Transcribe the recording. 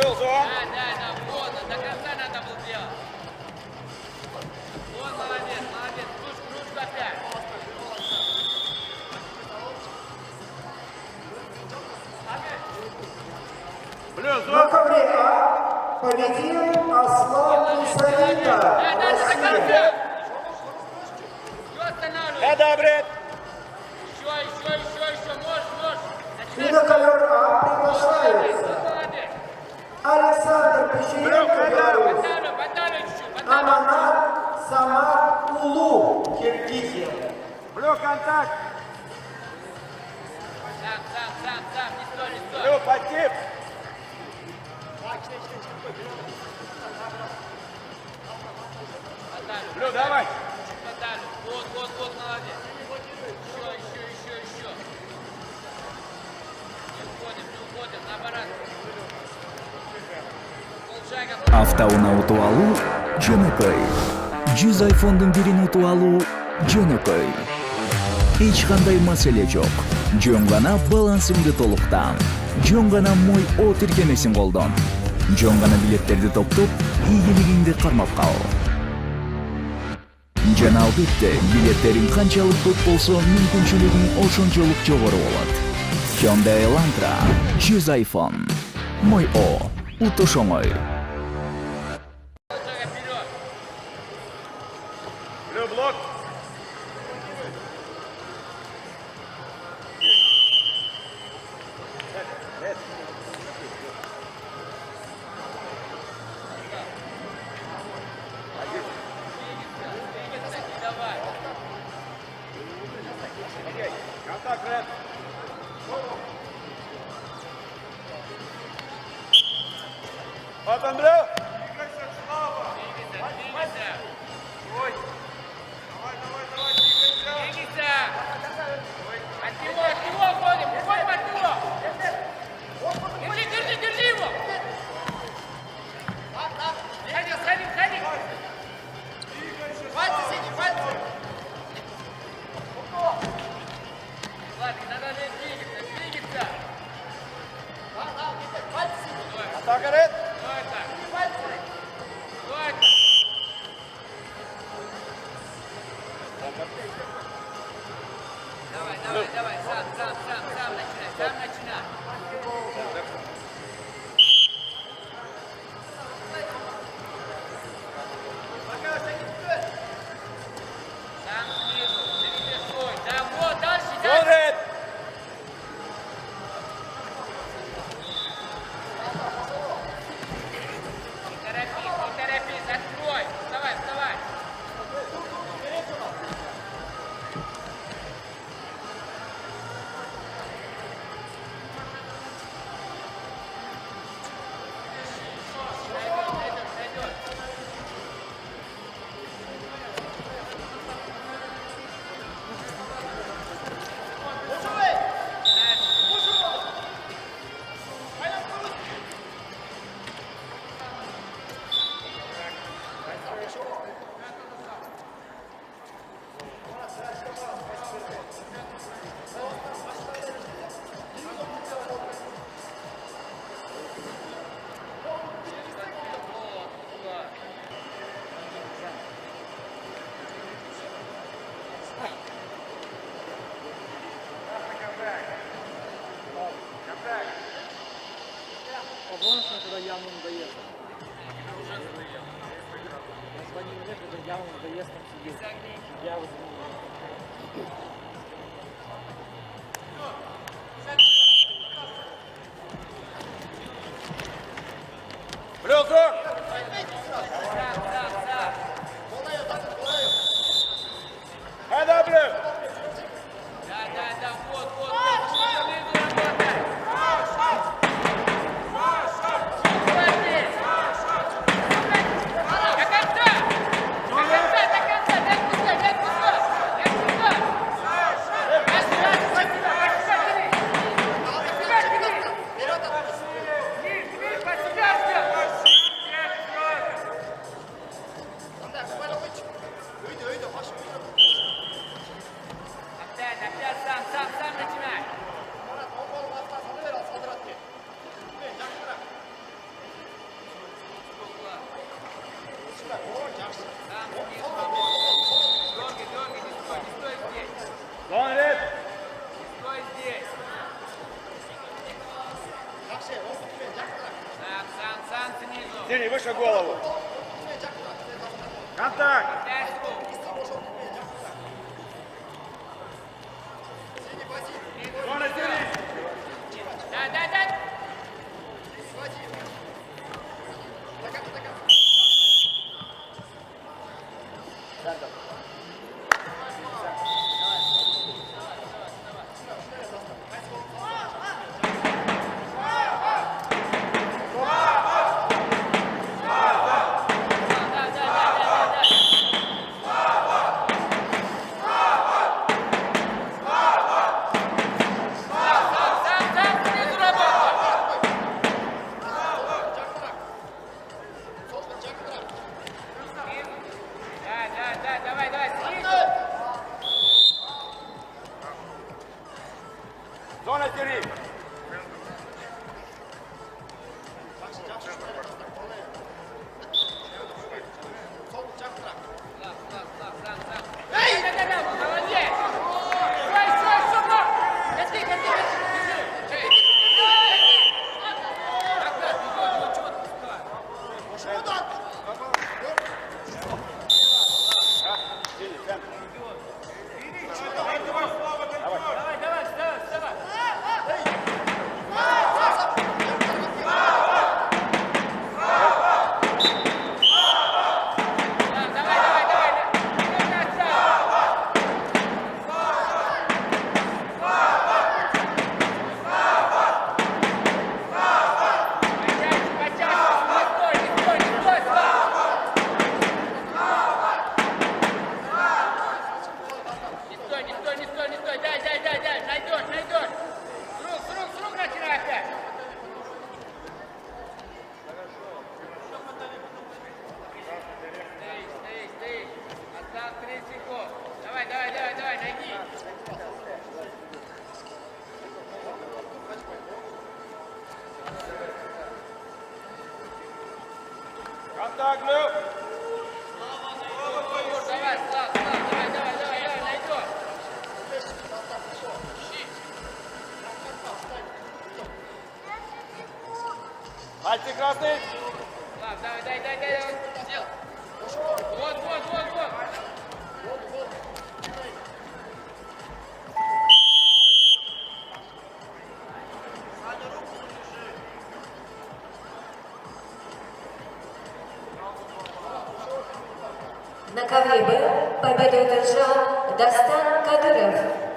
Да, вот, до конца надо было делать. Вот, молодец, кружка опять. На ковре А победил Аслан Мусаида, Россия. Добре. Еще, можешь. И на ковер А приглашается Александр Печененко, Беларусь, Аманат Самат Улу, Киргизия. Контакт. Сам, не стой. Блю, подтип. Блю, давай. Вот, молодец. Еще. Не уходим, наоборот. Полшага. Автауна утуп алуу жөнөкөй. 100 айфондун бирин утуп алуу жөнөкөй. Эч кандай маселе жок. Жөн гана балансыңды толуктан. Жөн гана мой О тиркемесин колдон. Жөн гана билеттерди топтоп, ийгилигиңди кармап кал. Жана албетте, билеттериң канчалык көп болсо, мүмкүнчүлүгүң ошончолук жогору болот. Hyundai Elantra 100 iPhone. Мой О, утуш оңой. Блю, блок. Контакт, Ред. Вот он, Блю. Двигайся, слава. Двигайся. Ой. Давай, двигайся. От него уходим от него. Держи его. Сходи. Пальцы. Ладно, надо двигаться. Атака, Ред. Давай, сам начинай. Сам снизу, стой. Да, вот, дальше. Ред. Не торопись, открой. Вставай. Помнишь, я туда явно надоест? Я звонил мне, когда явно надоест там сидеть. Я вот Блю, круг. Это, Блю. Да, вот. До конца, дай кусок. Синий, выше голову. Контакт. Дай руку. Зона синий. Да. Сам снизу работай. Да, давай, снизу. Зона синий. Да, молодец. Стой, сюда. Готи. Синий, центр. Давай, вставай. Не стой, дай, найдешь. С рук начинай опять. Стоишь. Осталось 30 секунд. Давай, найди. Контакт, Люк. Давай, Слав, давай, найдешь. Пальцы красный. Слав, дай. Вот. На ковре Б победу одержал Дастан Кадыров.